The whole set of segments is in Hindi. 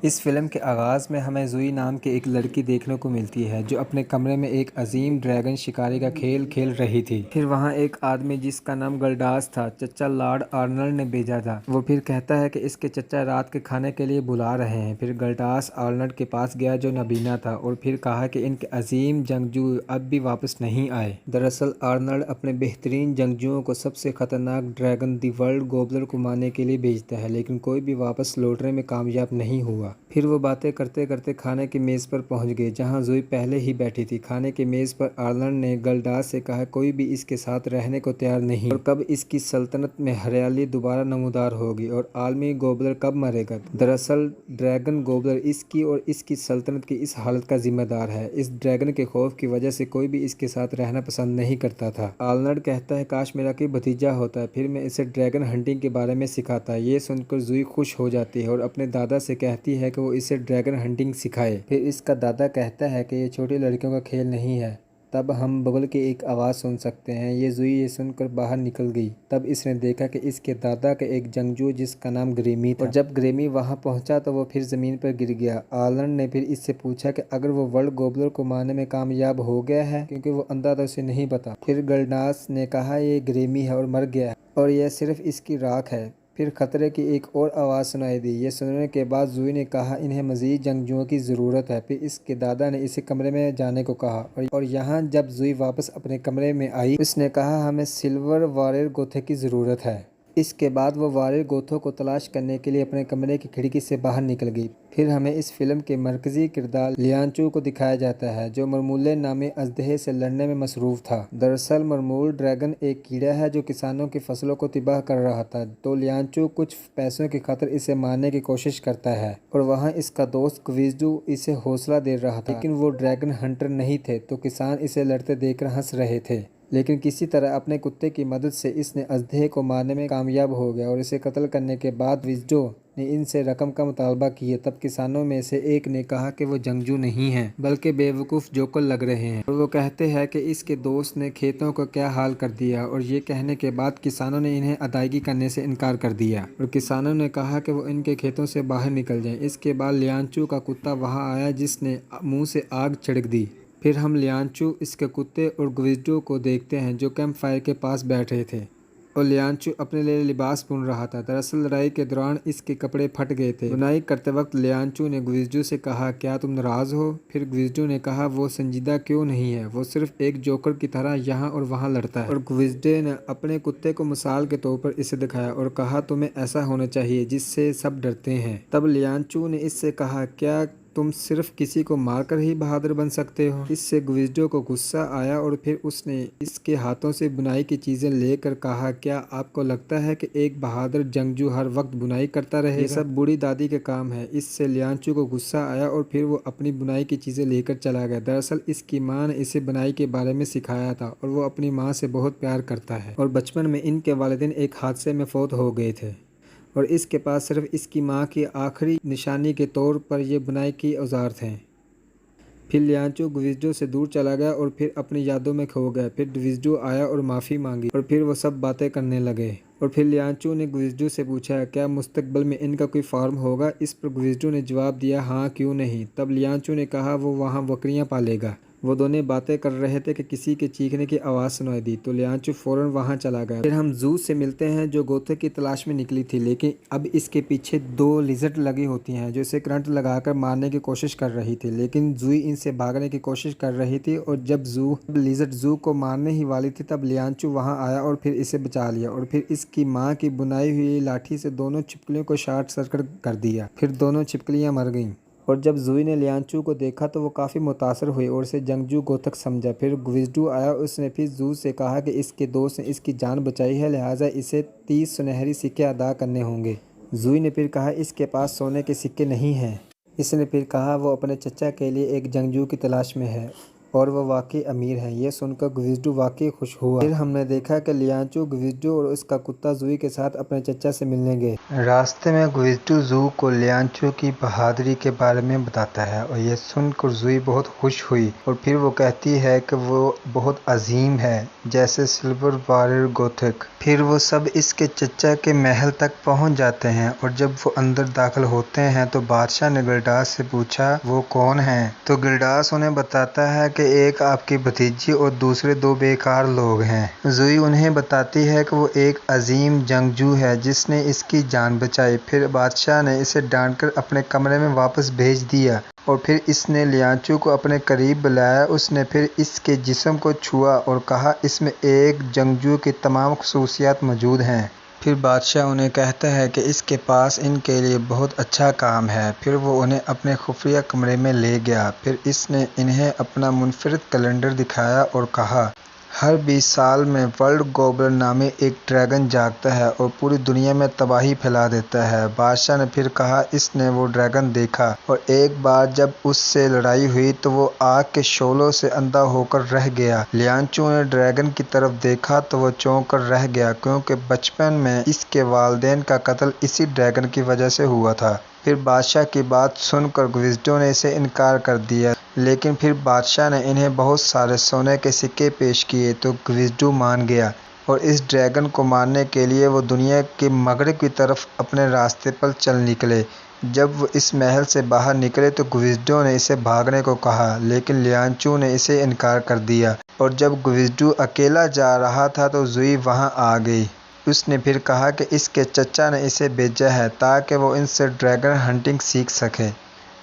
इस फ़िल्म के आगाज़ में हमें ज़ुई नाम की एक लड़की देखने को मिलती है जो अपने कमरे में एक अजीम ड्रैगन शिकारी का खेल खेल रही थी। फिर वहाँ एक आदमी जिसका नाम गल्डास था, चचा लॉर्ड आर्नल्ड ने भेजा था। वो फिर कहता है कि इसके चचा रात के खाने के लिए बुला रहे हैं। फिर गल्डास आर्नल्ड के पास गया जो नाबीना था और फिर कहा कि इनके अजीम जंगजू अब भी वापस नहीं आए। दरअसल आर्नल्ड अपने बेहतरीन जंगजुओं को सबसे खतरनाक ड्रैगन दी वर्ल्ड गोबलर को मारने के लिए भेजता है, लेकिन कोई भी वापस लौटने में कामयाब नहीं हुआ। फिर वो बातें करते करते खाने की मेज़ पर पहुंच गए जहां ज़ुई पहले ही बैठी थी। खाने की मेज़ पर आर्नल्ड ने गल्डास से कहा कोई भी इसके साथ रहने को तैयार नहीं और कब इसकी सल्तनत में हरियाली दोबारा नमूदार होगी और आलमी गोबलर कब मरेगा। दरअसल ड्रैगन गोबलर इसकी और इसकी सल्तनत की इस हालत का जिम्मेदार है। इस ड्रैगन के खौफ की वजह से कोई भी इसके साथ रहना पसंद नहीं करता था। आर्नल्ड कहता है काश मेरा कोई भतीजा होता है, फिर मैं इसे ड्रैगन हंटिंग के बारे में सिखाता। ये सुनकर ज़ुई खुश हो जाती है और अपने दादा से कहती है कि वो इसे ड्रैगन हंटिंग सिखाए। फिर इसका दादा कहता है कि ये छोटी लड़कियों का खेल नहीं है। तब हम बगल की एक आवाज़ सुन सकते हैं। ये सुनकर बाहर निकल गई। तब इसने देखा कि इसके दादा के एक जंगजू जिसका नाम ग्रेमी था और जब ग्रेमी वहां पहुंचा तो वो फिर ज़मीन पर गिर गया। आर्नल्ड ने फिर इससे पूछा कि अगर वो वर्ल्ड गोबलर को मारने में कामयाब हो गया है, क्योंकि वो अंधा था उसे नहीं पता। फिर गल्डास ने कहा ये ग्रेमी है और मर गया है और यह सिर्फ इसकी राख है। फिर खतरे की एक और आवाज़ सुनाई दी। ये सुनने के बाद ज़ुई ने कहा इन्हें मज़ीद जंगजुओं की ज़रूरत है। फिर इसके दादा ने इसे कमरे में जाने को कहा और यहाँ जब ज़ुई वापस अपने कमरे में आई उसने कहा हमें सिल्वर वॉरियर गोथे की ज़रूरत है। इसके बाद वो वॉरियर गोथों को तलाश करने के लिए अपने कमरे की खिड़की से बाहर निकल गई। फिर हमें इस फिल्म के मरकजी किरदार लियांचू को दिखाया जाता है जो मरमूले नामी अजदहे से लड़ने में मसरूफ़ था। दरअसल मरमूल ड्रैगन एक कीड़ा है जो किसानों की फसलों को तबाह कर रहा था, तो लियांचू कुछ पैसों की खातिर इसे मारने की कोशिश करता है और वहाँ इसका दोस्त क्विजडू इसे हौसला दे रहा था। लेकिन वो ड्रैगन हंटर नहीं थे, तो किसान इसे लड़ते देखकर हंस रहे थे। लेकिन किसी तरह अपने कुत्ते की मदद से इसने अजदहे को मारने में कामयाब हो गया और इसे कत्ल करने के बाद विजडो ने इनसे रकम का मुतालबा किया। तब किसानों में से एक ने कहा कि वो जंगजू नहीं हैं बल्कि बेवकूफ़ जोकर लग रहे हैं और वो कहते हैं कि इसके दोस्त ने खेतों को क्या हाल कर दिया। और ये कहने के बाद किसानों ने इन्हें अदायगी करने से इनकार कर दिया और किसानों ने कहा कि वो इनके खेतों से बाहर निकल जाएं। इसके बाद लियांचू का कुत्ता वहाँ आया जिसने मुँह से आग छिड़क दी। फिर हम लियांचू, इसके कुत्ते और ग्विजडो को देखते हैं जो कैंप फायर के पास बैठे थे और लियांचू अपने लिए लिबास बुन रहा था। दरअसल लड़ाई के दौरान इसके कपड़े फट गए थे। बुनाई करते वक्त लियांचू ने ग्विजडो से कहा क्या तुम नाराज़ हो। फिर ग्विजडो ने कहा वो संजीदा क्यों नहीं है, वो सिर्फ एक जोकर की तरह यहाँ और वहाँ लड़ता है। और ग्विजडो ने अपने कुत्ते को मिसाल के तौर पर इसे दिखाया और कहा तुम्हें ऐसा होना चाहिए जिससे सब डरते हैं। तब लियांचू ने इससे कहा क्या तुम सिर्फ किसी को मारकर ही बहादुर बन सकते हो। इससे ग्विजडो को गुस्सा आया और फिर उसने इसके हाथों से बुनाई की चीज़ें लेकर कहा क्या आपको लगता है कि एक बहादुर जंगजू हर वक्त बुनाई करता रहेगा? ये सब बूढ़ी दादी के काम है। इससे लियांचू को गुस्सा आया और फिर वो अपनी बुनाई की चीज़ें लेकर चला गया। दरअसल इसकी माँ ने इसे बुनाई के बारे में सिखाया था और वो अपनी माँ से बहुत प्यार करता है और बचपन में इनके वालिदैन एक हादसे में फौत हो गए थे और इसके पास सिर्फ इसकी माँ की आखिरी निशानी के तौर पर ये बुनाई के औजार थे। फिर लियांचू ग्विजडो से दूर चला गया और फिर अपनी यादों में खो गया। फिर ग्विजडो आया और माफ़ी मांगी और फिर वो सब बातें करने लगे और फिर लियांचू ने ग्विजडो से पूछा क्या मुस्तकबिल में इनका कोई फार्म होगा। इस पर ग्विजडो ने जवाब दिया हाँ क्यों नहीं। तब लियांचू ने कहा वो वहाँ बकरियाँ पालेगा। वो दोनों बातें कर रहे थे कि किसी के चीखने की आवाज़ सुनाई दी, तो लियांचू फौरन वहां चला गया। फिर हम जू से मिलते हैं जो गोथे की तलाश में निकली थी, लेकिन अब इसके पीछे दो लिजर्ड लगी होती हैं जो इसे करंट लगाकर मारने की कोशिश कर रही थी, लेकिन जूई इनसे भागने की कोशिश कर रही थी और जब लिजर्ड जू को मारने ही वाली थी तब लियांचू वहाँ आया और फिर इसे बचा लिया और फिर इसकी माँ की बुनाई हुई लाठी से दोनों छिपकलियों को शॉर्ट सर्किट कर दिया। फिर दोनों छिपकलियाँ मर गईं और जब जूई ने लियांचू को देखा तो वो काफ़ी मुतासर हुई और उसे जंगजू गोथक समझा। फिर ग्विजडो आया, उसने फिर जू से कहा कि इसके दोस्त ने इसकी जान बचाई है, लिहाजा इसे 30 सुनहरी सिक्के अदा करने होंगे। जूई ने फिर कहा इसके पास सोने के सिक्के नहीं हैं। इसने फिर कहा वो अपने चचा के लिए एक जंगजू की तलाश में है और वह वाकई अमीर हैं। ये सुनकर ग्विज़्डो वाकई खुश हुआ। फिर हमने देखा कि लियांचू ग्विज़्डो और उसका कुत्ता ज़ूई के साथ अपने चचा से मिलने गए। रास्ते में ग्विज़्डो ज़ू को लियांचू की बहादुरी के बारे में बताता है और ये सुनकर ज़ूई बहुत खुश हुई और फिर वो कहती है कि वो बहुत अजीम है, जैसे सिल्वर वॉरियर गोथिक। फिर वो सब इसके चचा के महल तक पहुंच जाते हैं और जब वो अंदर दाखिल होते हैं तो बादशाह ने गिल्डास से पूछा वो कौन है। तो गिल्डास उन्हें बताता है कि एक आपकी भतीजी और दूसरे 2 बेकार लोग हैं। ज़ूई उन्हें बताती है कि वो एक अजीम जंगजू है जिसने इसकी जान बचाई। फिर बादशाह ने इसे डांटकर अपने कमरे में वापस भेज दिया और फिर इसने लियांचू को अपने करीब बुलाया। उसने फिर इसके जिस्म को छुआ और कहा इसमें एक जंगजू की तमाम खसूसियात मौजूद हैं। फिर बादशाह उन्हें कहता है कि इसके पास इनके लिए बहुत अच्छा काम है। फिर वो उन्हें अपने खुफिया कमरे में ले गया। फिर इसने इन्हें अपना मुनफरिद कैलेंडर दिखाया और कहा हर 20 साल में वर्ल्ड गोब्लिन नामी एक ड्रैगन जागता है और पूरी दुनिया में तबाही फैला देता है। बादशाह ने फिर कहा इसने वो ड्रैगन देखा और एक बार जब उससे लड़ाई हुई तो वो आग के शोलों से अंधा होकर रह गया। लियांचू ने ड्रैगन की तरफ देखा तो वो चौंक कर रह गया क्योंकि बचपन में इसके वालिदैन का कत्ल इसी ड्रैगन की वजह से हुआ था। फिर बादशाह की बात सुनकर ग्विज़्डो ने इसे इनकार कर दिया, लेकिन फिर बादशाह ने इन्हें बहुत सारे सोने के सिक्के पेश किए तो ग्विज़्डो मान गया और इस ड्रैगन को मारने के लिए वो दुनिया के मगरिब की तरफ अपने रास्ते पर चल निकले। जब वो इस महल से बाहर निकले तो ग्विज़्डो ने इसे भागने को कहा, लेकिन लियांचू ने इसे इनकार कर दिया और जब ग्विज़्डो अकेला जा रहा था तो ज़ूई वहाँ आ गई। उसने फिर कहा कि इसके चचा ने इसे भेजा है ताकि वो इनसे ड्रैगन हंटिंग सीख सके,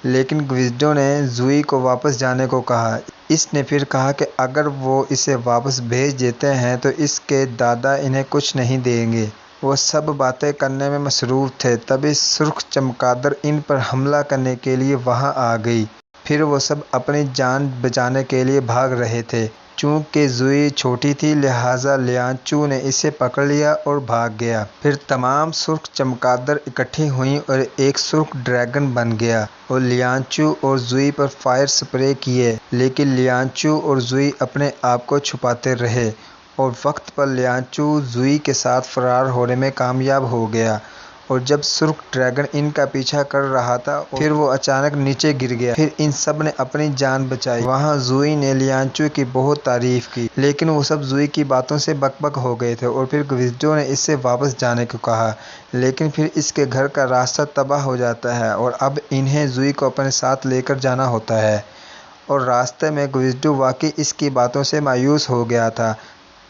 लेकिन ग्विज़्डो ने ज़ूई को वापस जाने को कहा। इसने फिर कहा कि अगर वो इसे वापस भेज देते हैं तो इसके दादा इन्हें कुछ नहीं देंगे। वो सब बातें करने में मसरूफ़ थे, तभी सुर्ख चमगादड़ इन पर हमला करने के लिए वहाँ आ गई। फिर वो सब अपनी जान बचाने के लिए भाग रहे थे। चूँकि ज़ूई छोटी थी लिहाजा लियांचू ने इसे पकड़ लिया और भाग गया। फिर तमाम सुर्ख चमगादड़ इकट्ठी हुईं और एक सुर्ख ड्रैगन बन गया और लियांचू और ज़ूई पर फायर स्प्रे किए, लेकिन लियांचू और ज़ूई अपने आप को छुपाते रहे और वक्त पर लियांचू ज़ूई के साथ फरार होने में कामयाब हो गया। और जब सुर्ख ड्रैगन इनका पीछा कर रहा था फिर वो अचानक नीचे गिर गया। फिर इन सब ने अपनी जान बचाई। वहाँ ज़ूई ने लियांचू की बहुत तारीफ की, लेकिन वो सब ज़ूई की बातों से बकबक हो गए थे और फिर ग्विज़्डो ने इससे वापस जाने को कहा, लेकिन फिर इसके घर का रास्ता तबाह हो जाता है और अब इन्हें ज़ूई को अपने साथ लेकर जाना होता है। और रास्ते में ग्विज़्डो वाकई इसकी बातों से मायूस हो गया था।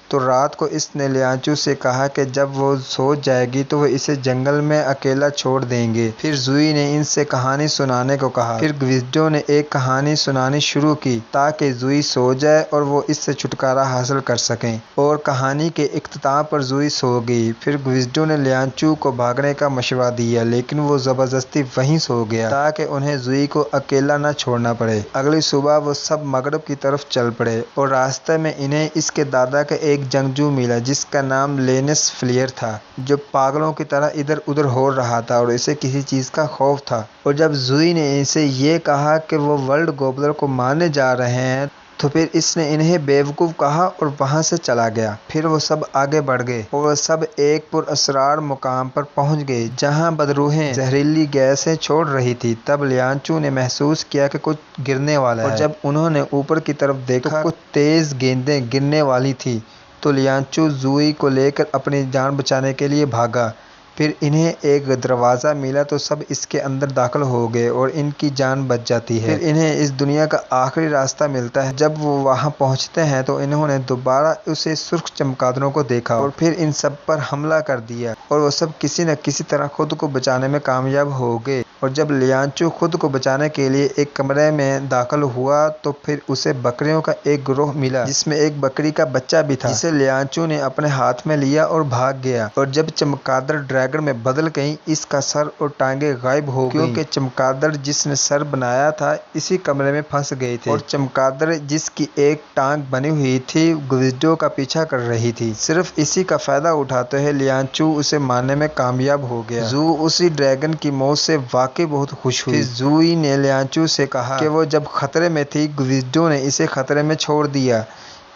तो रात को इसने लियांचू से कहा कि जब वो सो जाएगी तो वो इसे जंगल में अकेला छोड़ देंगे। फिर ज़ूई ने इनसे कहानी सुनाने को कहा। फिर ग्विज़्डो ने एक कहानी सुनानी शुरू की ताकि ज़ूई सो जाए और वो इससे छुटकारा हासिल कर सकें, और कहानी के इख्तिताम पर ज़ूई सो गई। फिर ग्विज़्डो ने लियांचू को भागने का मशवरा दिया, लेकिन वो ज़बरदस्ती वहीं सो गया ताकि उन्हें ज़ूई को अकेला न छोड़ना पड़े। अगली सुबह वो सब मगरिब की तरफ चल पड़े और रास्ते में इन्हें इसके दादा का एक जंगजू मिला जिसका नाम लेनिस फ्लियर था, जो पागलों की तरह इधर उधर हो रहा था और इसे किसी चीज़ का खौफ था। और जब ज़ूई ने इसे ये कहा कि वो वर्ल्ड गोब्लिन को मारने जा रहे हैं तो फिर इसने इन्हें बेवकूफ़ कहा और वहाँ से चला गया। फिर वो सब आगे बढ़ गए और वो सब एक पुरअसरार मुकाम पर पहुँच गए जहाँ बदरूहें जहरीली गैसें छोड़ रही थी। तब लियांचू ने महसूस किया कि कुछ गिरने वाला है और जब उन्होंने ऊपर की तरफ देखा तो कुछ तेज़ गेंदें गिरने वाली थी। तो लियांचू ज़ूई को लेकर अपनी जान बचाने के लिए भागा। फिर इन्हें एक दरवाज़ा मिला तो सब इसके अंदर दाखिल हो गए और इनकी जान बच जाती है। फिर इन्हें इस दुनिया का आखिरी रास्ता मिलता है। जब वो वहाँ पहुँचते हैं तो इन्होंने दोबारा उसे सुर्ख चमगादड़ों को देखा और फिर इन सब पर हमला कर दिया और वो सब किसी न किसी तरह खुद को बचाने में कामयाब हो गए। और जब लियांचू खुद को बचाने के लिए एक कमरे में दाखिल हुआ तो फिर उसे बकरियों का एक गिरोह मिला जिसमें एक बकरी का बच्चा भी था, जिसे लियांचू ने अपने हाथ में लिया और भाग गया। और जब चमगादड़ ड्रैगन में बदल गई, इसका सर और टांगे गायब हो गई क्योंकि चमगादड़ जिसने सर बनाया था इसी कमरे में फंस गए थे और चमगादड़ जिसकी एक टांग बनी हुई थी ग्विज़्डो का पीछा कर रही थी। सिर्फ इसी का फायदा उठाते हुए लियांचू उसे मारने में कामयाब हो गया। ज़ू उसी ड्रैगन की मौत से वाकई बहुत खुश हुई। फिर जुई ने लियांचू से कहा कि वो जब खतरे में थी ग्विज़डो ने इसे खतरे में छोड़ दिया।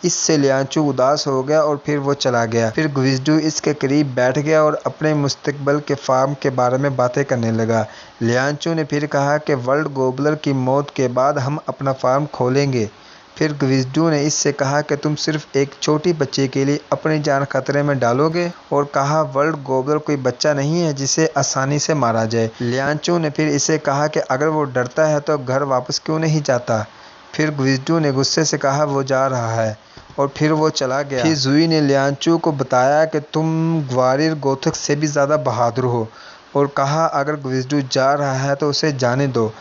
इससे लियांचू उदास हो गया और फिर वो चला गया। फिर ग्विज़डो इसके करीब बैठ गया और अपने मुस्तकबिल के फार्म के बारे में बातें करने लगा। लियांचू ने फिर कहा कि वर्ल्ड गोबलर की मौत के बाद हम अपना फार्म खोलेंगे। फिर ग्विज़डो ने इससे कहा कि तुम सिर्फ एक छोटी बच्चे के लिए अपनी जान खतरे में डालोगे, और कहा वर्ल्ड गोबलर कोई बच्चा नहीं है जिसे आसानी से मारा जाए। लियांचू ने फिर इसे कहा कि अगर वो डरता है तो घर वापस क्यों नहीं जाता। फिर ग्विज़डो ने गुस्से से कहा वो जा रहा है, और फिर वो चला गया। फिर जुई ने लियांचू को बताया कि तुम ग्वारियर गोथक से भी ज़्यादा बहादुर हो, और कहा अगर ग्विज़डो जा रहा है तो उसे जाने दो।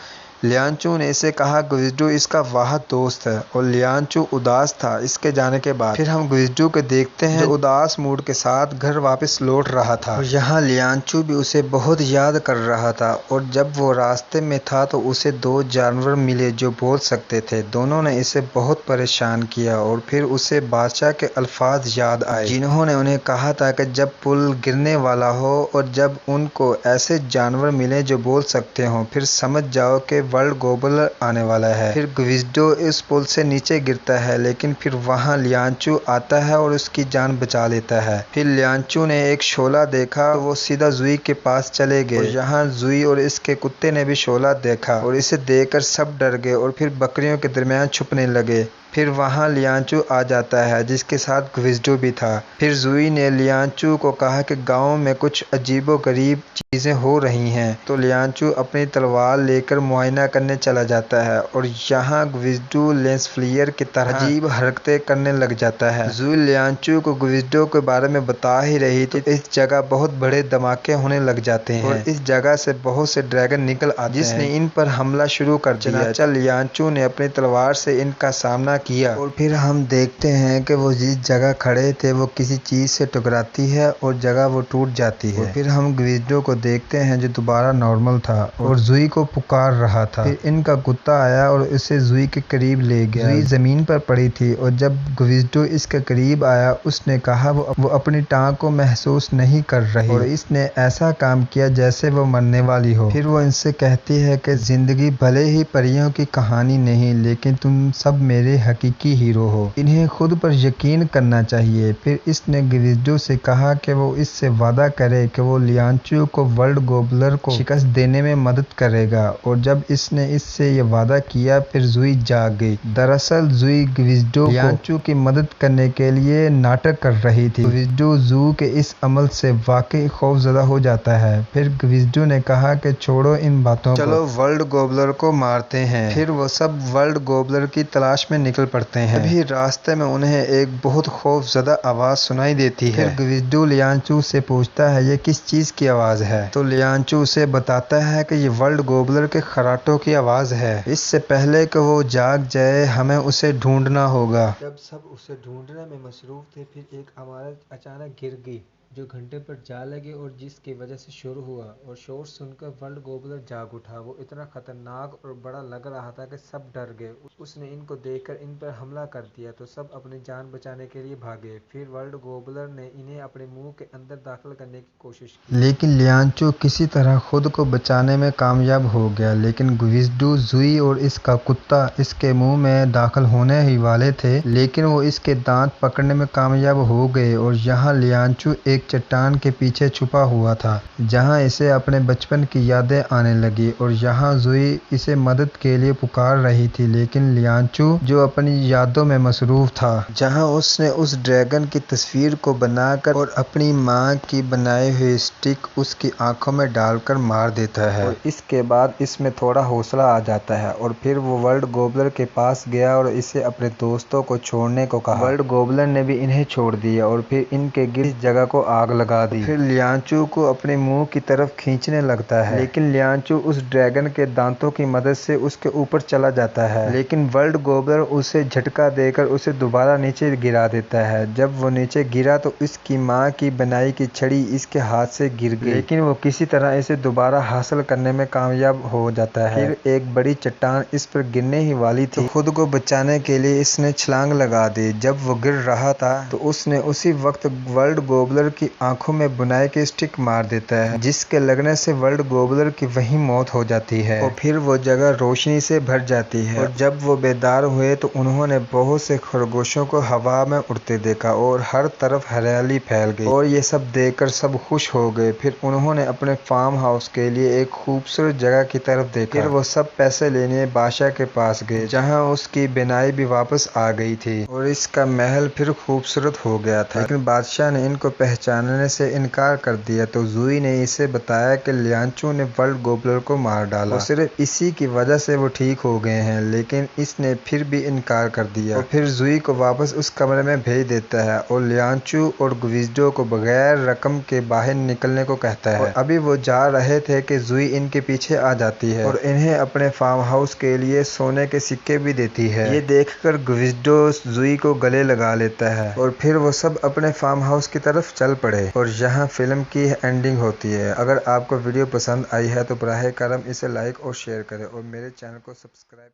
लियांचू ने इसे कहा ग्विज़डो इसका वाहद दोस्त है, और लियांचू उदास था इसके जाने के बाद। फिर हम ग्विज़डो को देखते हैं जो उदास मूड के साथ घर वापस लौट रहा था, और यहाँ लियांचू भी उसे बहुत याद कर रहा था। और जब वो रास्ते में था तो उसे दो जानवर मिले जो बोल सकते थे। दोनों ने इसे बहुत परेशान किया, और फिर उसे बादशाह के अल्फाज याद आए जिन्होंने उन्हें कहा था कि जब पुल गिरने वाला हो और जब उनको ऐसे जानवर मिले जो बोल सकते हो, फिर समझ जाओ कि वर्ल्ड गोबलर आने वाला है। फिर ग्विज़डो इस पुल से नीचे गिरता है, लेकिन फिर वहाँ लियांचू आता है और उसकी जान बचा लेता है। फिर लियांचू ने एक शोला देखा, वो सीधा जुई के पास चले गए। यहाँ जुई और इसके कुत्ते ने भी शोला देखा, और इसे देखकर सब डर गए और फिर बकरियों के दरमियान छुपने लगे। फिर वहाँ लियांचू आ जाता है जिसके साथ ग्विज़डो भी था। फिर जुई ने लियांचू को कहा कि गांव में कुछ अजीबोगरीब चीज़ें हो रही हैं, तो लियांचू अपनी तलवार लेकर मुआयना करने चला जाता है, और यहाँ ग्विज़डो लेंसफ्लियर की तरह अजीब हरकतें करने लग जाता है। जुई लियांचू को ग्विज़डो के बारे में बता ही रही थी, इस जगह बहुत बड़े धमाके होने लग जाते हैं और इस जगह से बहुत से ड्रैगन निकल आते हैं जिसने इन पर हमला शुरू कर दिया। चनाचा लियांचू ने अपनी तलवार से इनका सामना किया, और फिर हम देखते हैं कि वो जिस जगह खड़े थे वो किसी चीज से टकराती है और जगह वो टूट जाती है। और फिर हम ग्विज़डो को देखते हैं जो दोबारा नॉर्मल था और जुई को पुकार रहा था। फिर इनका कुत्ता आया और उसे जुई के करीब ले गया। जुई जमीन पर पड़ी थी, और जब ग्विज़डो इसके करीब आया उसने कहा वो अपनी टांग को महसूस नहीं कर रही, और इसने ऐसा काम किया जैसे वो मरने वाली हो। फिर वो इनसे कहती है कि जिंदगी भले ही परियों की कहानी नहीं, लेकिन तुम सब मेरे हकीकी हीरो हो, इन्हें खुद पर यकीन करना चाहिए। फिर इसने ग्विज़डो से कहा कि वो इससे वादा करे कि वो लियांचू को वर्ल्ड गोबलर को शिकस्त देने में मदद करेगा, और जब इसने इससे ये वादा किया फिर जुई जाग गई। दरअसल जुई ग्विज़डो लियांचू की मदद करने के लिए नाटक कर रही थी। ग्विज़डो जू के इस अमल से वाकई खौफजदा हो जाता है। फिर ग्विज़डो ने कहा कि छोड़ो इन बातों को, चलो वर्ल्ड गोबलर को मारते हैं। फिर वो सब वर्ल्ड गोबलर की तलाश में निकल पड़ते हैं। अभी रास्ते में उन्हें एक बहुत खौफजदा आवाज सुनाई देती है। फिर ग्विज़डो लियांचू से पूछता है ये किस चीज की आवाज है, तो लियांचू उसे बताता है कि ये वर्ल्ड गोबलर के खराटों की आवाज है। इससे पहले कि वो जाग जाए हमें उसे ढूंढना होगा। जब सब उसे ढूंढने में मसरूफ थे, फिर एक इमारत अचानक गिर गई जो घंटे पर जा लगे और जिसकी वजह से शुरू हुआ, और शोर सुनकर वर्ल्ड गोबलर जाग उठा। वो इतना खतरनाक और बड़ा लग रहा था कि सब डर गए। उसने इनको देखकर इन पर हमला कर दिया, तो सब अपनी जान बचाने के लिए भागे। फिर वर्ल्ड गोबलर ने इन्हें अपने मुंह के अंदर दाखिल करने की कोशिश की, लेकिन लियांचू किसी तरह खुद को बचाने में कामयाब हो गया। लेकिन ग्विज़डो, जुई और इसका कुत्ता इसके मुंह में दाखिल होने ही वाले थे, लेकिन वो इसके दांत पकड़ने में कामयाब हो गए। और यहाँ लियांचू एक चट्टान के पीछे छुपा हुआ था जहां इसे अपने बचपन की यादें आने लगी, और यहाँ जुई इसे मदद के लिए पुकार रही थी। लेकिन लियांचू जो अपनी यादों में मसरूफ था, जहां उसने उस ड्रैगन की तस्वीर को बनाकर और अपनी माँ की बनाई हुई स्टिक उसकी आंखों में डालकर मार देता है। और इसके बाद इसमें थोड़ा हौसला आ जाता है, और फिर वो वर्ल्ड गोबलर के पास गया और इसे अपने दोस्तों को छोड़ने को कहा। वर्ल्ड गोबलर ने भी इन्हें छोड़ दिया और फिर इनके गिर जगह को आग लगा दी। फिर लियांचू को अपने मुंह की तरफ खींचने लगता है, लेकिन लियांचू उस ड्रैगन के दांतों की मदद से उसके ऊपर चला जाता है। लेकिन वर्ल्ड गोबलर उसे झटका देकर उसे दोबारा नीचे गिरा देता है। जब वो नीचे गिरा तो इसकी माँ की बनाई की छड़ी इसके हाथ से गिर गई, लेकिन वो किसी तरह इसे दोबारा हासिल करने में कामयाब हो जाता है। फिर एक बड़ी चट्टान इस पर गिरने ही वाली थी, तो खुद को बचाने के लिए इसने छलांग लगा दी। जब वो गिर रहा था तो उसने उसी वक्त वर्ल्ड गोबलर की आंखों में बुनाई की स्टिक मार देता है, जिसके लगने से वर्ल्ड गोबलर की वहीं मौत हो जाती है और फिर वो जगह रोशनी से भर जाती है। और जब वो बेदार हुए तो उन्होंने बहुत से खरगोशों को हवा में उड़ते देखा और हर तरफ हरियाली फैल गई और ये सब देखकर सब खुश हो गए। फिर उन्होंने अपने फार्म हाउस के लिए एक खूबसूरत जगह की तरफ देखा। फिर वो सब पैसे लेने बादशाह के पास गए, जहाँ उसकी बिनाई भी वापस आ गई थी और इसका महल फिर खूबसूरत हो गया था। लेकिन बादशाह ने इनको पहचानने से इनकार कर दिया तो जूई ने इसे बताया कि लियांचू ने वर्ल्ड गोबलर को मार डाला और सिर्फ इसी की वजह से वो ठीक हो गए हैं। लेकिन इसने फिर भी इनकार कर दिया और फिर जूई को वापस उस कमरे में भेज देता है और लियांचू और ग्विज़्डो को बगैर रकम के बाहर निकलने को कहता है। और अभी वो जा रहे थे कि जूई इनके पीछे आ जाती है और इन्हें अपने फार्म हाउस के लिए सोने के सिक्के भी देती है। ये देखकर ग्विज़्डो जूई को गले लगा लेता है और फिर वो सब अपने फार्म हाउस की तरफ चल पड़े और यहाँ फिल्म की एंडिंग होती है। अगर आपको वीडियो पसंद आई है तो बराह करम इसे लाइक और शेयर करें और मेरे चैनल को सब्सक्राइब